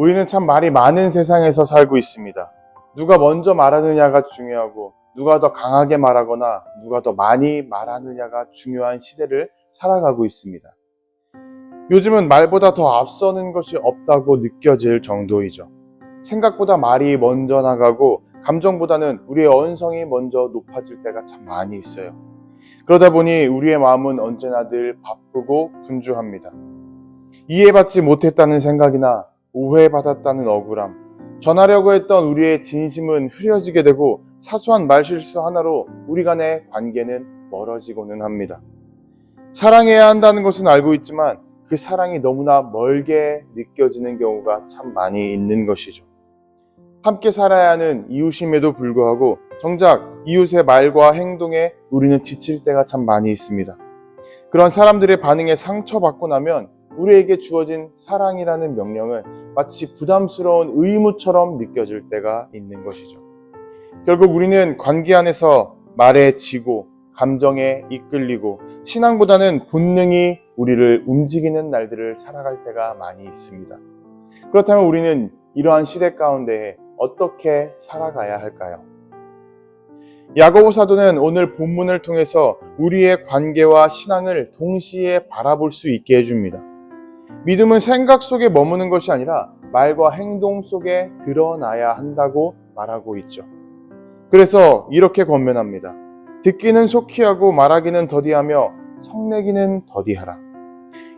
우리는 참 말이 많은 세상에서 살고 있습니다. 누가 먼저 말하느냐가 중요하고 누가 더 강하게 말하거나 누가 더 많이 말하느냐가 중요한 시대를 살아가고 있습니다. 요즘은 말보다 더 앞서는 것이 없다고 느껴질 정도이죠. 생각보다 말이 먼저 나가고 감정보다는 우리의 언성이 먼저 높아질 때가 참 많이 있어요. 그러다 보니 우리의 마음은 언제나 늘 바쁘고 분주합니다. 이해받지 못했다는 생각이나 오해받았다는 억울함, 전하려고 했던 우리의 진심은 흐려지게 되고 사소한 말실수 하나로 우리 간의 관계는 멀어지고는 합니다. 사랑해야 한다는 것은 알고 있지만 그 사랑이 너무나 멀게 느껴지는 경우가 참 많이 있는 것이죠. 함께 살아야 하는 이웃임에도 불구하고 정작 이웃의 말과 행동에 우리는 지칠 때가 참 많이 있습니다. 그런 사람들의 반응에 상처받고 나면 우리에게 주어진 사랑이라는 명령은 마치 부담스러운 의무처럼 느껴질 때가 있는 것이죠. 결국 우리는 관계 안에서 말에 지고 감정에 이끌리고 신앙보다는 본능이 우리를 움직이는 날들을 살아갈 때가 많이 있습니다. 그렇다면 우리는 이러한 시대 가운데 어떻게 살아가야 할까요? 야고보 사도는 오늘 본문을 통해서 우리의 관계와 신앙을 동시에 바라볼 수 있게 해줍니다. 믿음은 생각 속에 머무는 것이 아니라 말과 행동 속에 드러나야 한다고 말하고 있죠. 그래서 이렇게 권면합니다. 듣기는 속히 하고 말하기는 더디하며 성내기는 더디하라.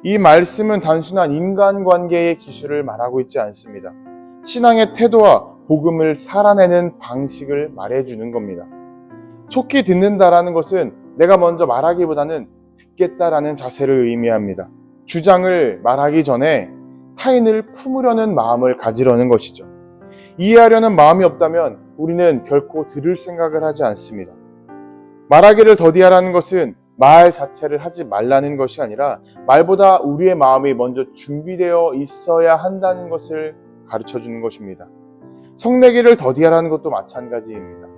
이 말씀은 단순한 인간관계의 기술을 말하고 있지 않습니다. 신앙의 태도와 복음을 살아내는 방식을 말해주는 겁니다. 속히 듣는다라는 것은 내가 먼저 말하기보다는 듣겠다라는 자세를 의미합니다. 주장을 말하기 전에 타인을 품으려는 마음을 가지려는 것이죠. 이해하려는 마음이 없다면 우리는 결코 들을 생각을 하지 않습니다. 말하기를 더디하라는 것은 말 자체를 하지 말라는 것이 아니라 말보다 우리의 마음이 먼저 준비되어 있어야 한다는 것을 가르쳐 주는 것입니다. 성내기를 더디하라는 것도 마찬가지입니다.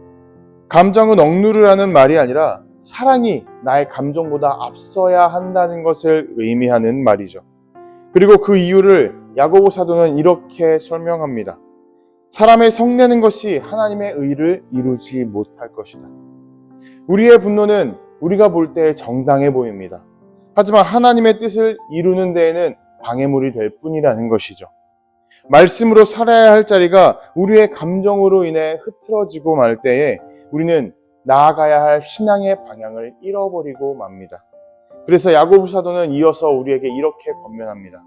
감정은 억누르라는 말이 아니라 사랑이 나의 감정보다 앞서야 한다는 것을 의미하는 말이죠. 그리고 그 이유를 야고보 사도는 이렇게 설명합니다. 사람의 성내는 것이 하나님의 의를 이루지 못할 것이다. 우리의 분노는 우리가 볼 때 정당해 보입니다. 하지만 하나님의 뜻을 이루는 데에는 방해물이 될 뿐이라는 것이죠. 말씀으로 살아야 할 자리가 우리의 감정으로 인해 흐트러지고 말 때에 우리는 나아가야 할 신앙의 방향을 잃어버리고 맙니다. 그래서 야고보 사도는 이어서 우리에게 이렇게 권면합니다.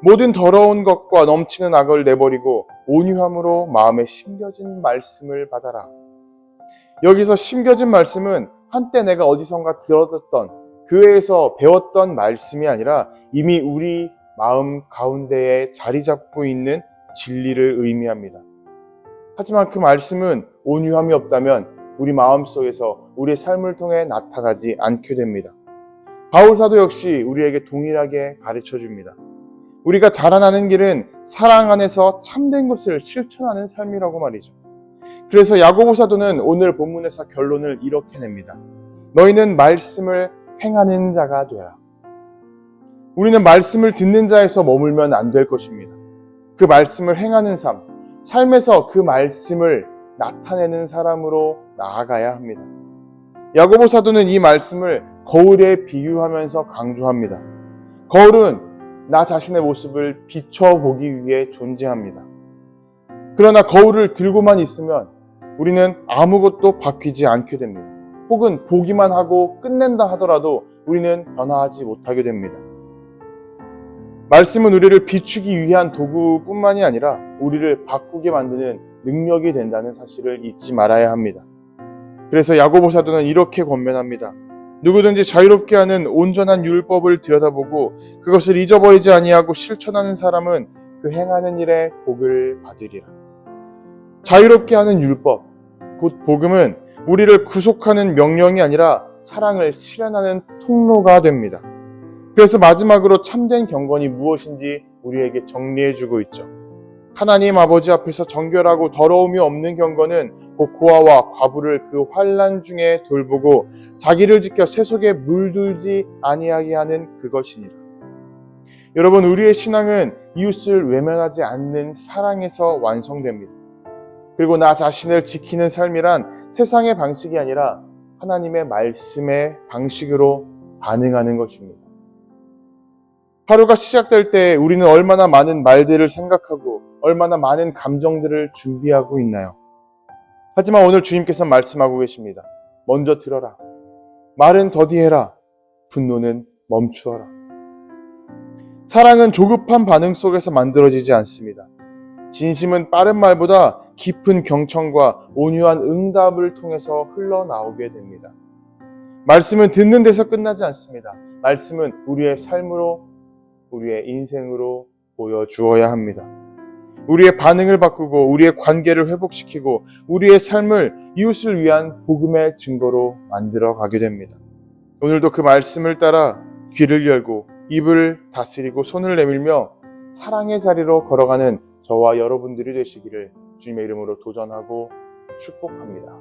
모든 더러운 것과 넘치는 악을 내버리고 온유함으로 마음에 심겨진 말씀을 받아라. 여기서 심겨진 말씀은 한때 내가 어디선가 들었던 교회에서 배웠던 말씀이 아니라 이미 우리 마음 가운데에 자리 잡고 있는 진리를 의미합니다. 하지만 그 말씀은 온유함이 없다면 우리 마음속에서 우리의 삶을 통해 나타나지 않게 됩니다. 바울 사도 역시 우리에게 동일하게 가르쳐 줍니다. 우리가 자라나는 길은 사랑 안에서 참된 것을 실천하는 삶이라고 말이죠. 그래서 야고보 사도는 오늘 본문에서 결론을 이렇게 냅니다. 너희는 말씀을 행하는 자가 되라. 우리는 말씀을 듣는 자에서 머물면 안 될 것입니다. 그 말씀을 행하는 삶, 삶에서 그 말씀을 나타내는 사람으로 나아가야 합니다. 야고보 사도는 이 말씀을 거울에 비유하면서 강조합니다. 거울은 나 자신의 모습을 비춰보기 위해 존재합니다. 그러나 거울을 들고만 있으면 우리는 아무것도 바뀌지 않게 됩니다. 혹은 보기만 하고 끝낸다 하더라도 우리는 변화하지 못하게 됩니다. 말씀은 우리를 비추기 위한 도구뿐만이 아니라 우리를 바꾸게 만드는 능력이 된다는 사실을 잊지 말아야 합니다. 그래서 야고보 사도는 이렇게 권면합니다. 누구든지 자유롭게 하는 온전한 율법을 들여다보고 그것을 잊어버리지 아니하고 실천하는 사람은 그 행하는 일에 복을 받으리라. 자유롭게 하는 율법, 곧 복음은 우리를 구속하는 명령이 아니라 사랑을 실현하는 통로가 됩니다. 그래서 마지막으로 참된 경건이 무엇인지 우리에게 정리해주고 있죠. 하나님 아버지 앞에서 정결하고 더러움이 없는 경건은 곧 고아와 과부를 그 환난 중에 돌보고 자기를 지켜 세속에 물들지 아니하게 하는 그것이니라. 여러분, 우리의 신앙은 이웃을 외면하지 않는 사랑에서 완성됩니다. 그리고 나 자신을 지키는 삶이란 세상의 방식이 아니라 하나님의 말씀의 방식으로 반응하는 것입니다. 하루가 시작될 때 우리는 얼마나 많은 말들을 생각하고 얼마나 많은 감정들을 준비하고 있나요? 하지만 오늘 주님께서 말씀하고 계십니다. 먼저 들어라. 말은 더디해라. 분노는 멈추어라. 사랑은 조급한 반응 속에서 만들어지지 않습니다. 진심은 빠른 말보다 깊은 경청과 온유한 응답을 통해서 흘러나오게 됩니다. 말씀은 듣는 데서 끝나지 않습니다. 말씀은 우리의 삶으로, 우리의 인생으로 보여주어야 합니다. 우리의 반응을 바꾸고 우리의 관계를 회복시키고 우리의 삶을 이웃을 위한 복음의 증거로 만들어 가게 됩니다. 오늘도 그 말씀을 따라 귀를 열고 입을 다스리고 손을 내밀며 사랑의 자리로 걸어가는 저와 여러분들이 되시기를 주님의 이름으로 도전하고 축복합니다.